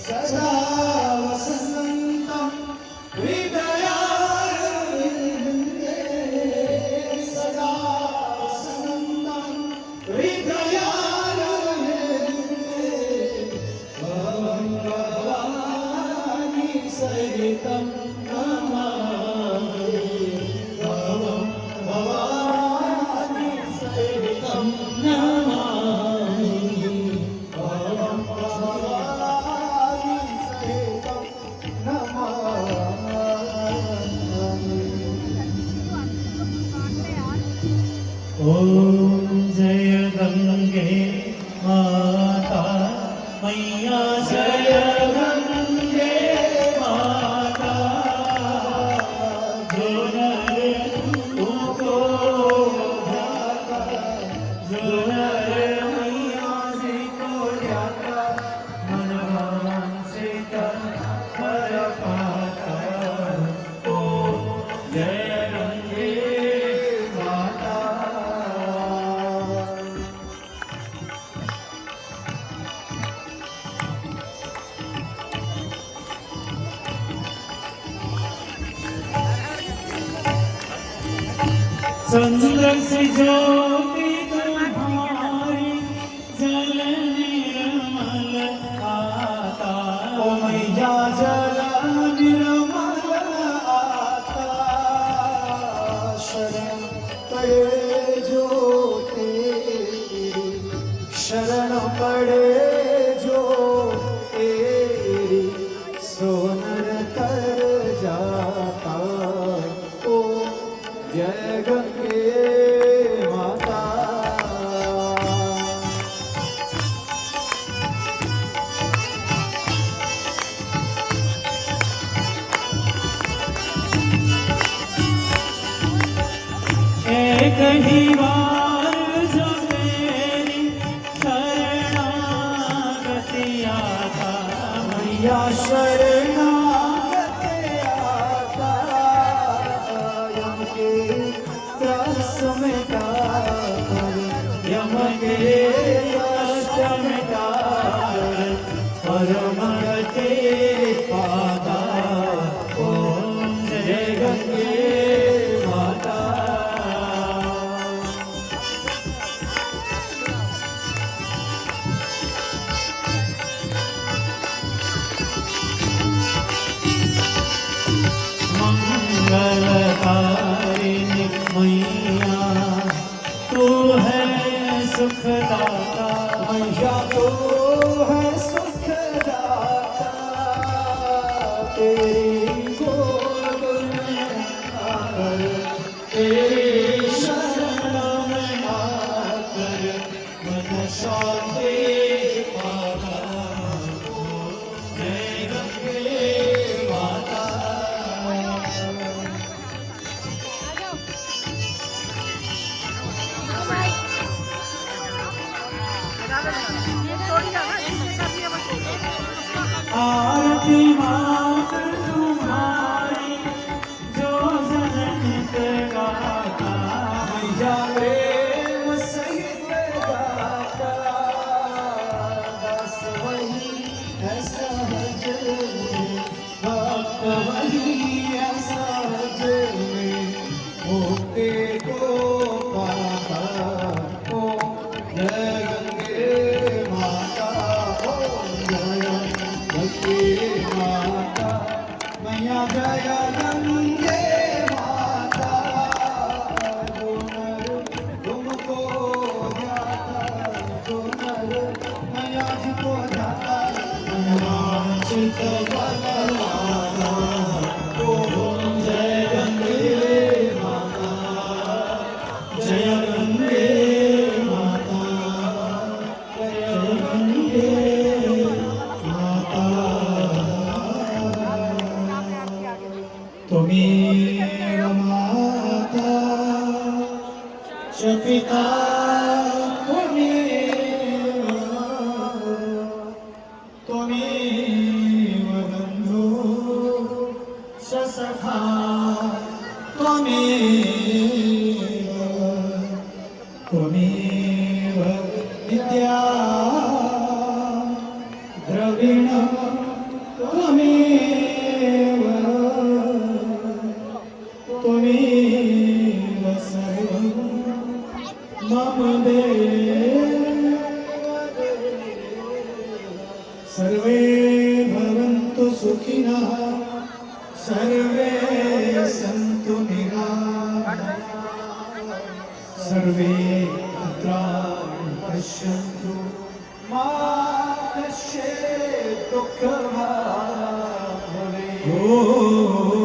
सदा वसन्तं हृदयारविन्दे सदा वसन्तं हृदयारविन्दे भवं भवानी सहितं नमामि भवं भवानी सहितं नमामि भवं भवानी सहितं नमामि। ओम जय गंगे माता मैया जय गंगे माता जो नर तुमको ध्याता जो नर मैया जी को ध्याता मनवान से फल पाता। ओम जय गंगे माता। चंद्र से ज्योति तुम्हारी जल निर्मल आता। ओ मैया जल निर्मल आता शरण पड़े जो तेरी शरण पड़े जो तेरी सोनर कर जाता। ओ जय गंगे माता। एक ही बार जो मेरी शरणागति आता। मैया शरणागत आता यम के त्रस मिटा कर यम के कष्ट मिटाकर परम गति पाता। ओम जय गंगे माता। मंगलकारिणी मैया तू है सुखदाता। मैया तो है सुखदाता तेरी गोद में आकर तेरी शरण में आकर मन शांति पाता। जय गंगे माता। आरती मात्र तुम्हारी जो जनहित गाता। मैया प्रेम सहित गाता बस वही है सहज में भक्त वही है सहज में मुक्ति को पाता। ओ जय गंगे माता। ओ जय गंगे माता। मैया जय गंगे माता। जो नर तुमको ध्याता जो नर मैया जी को ध्याता मनवांछित फल पाता। ओम जय गंगे माता। जय गंगे माता। जय गंगे माता। तुम्ही माता च पिता त्वमेव विद्या द्रविणं त्वमेव त्वमेव सर्वं मम देव सर्वे भवन्तु सुखिनः सर्वे सन्तु निरामयाः सर्वे भद्राणि पश्यन्तु मा कश्चित् दुःखभाग् भवेत्।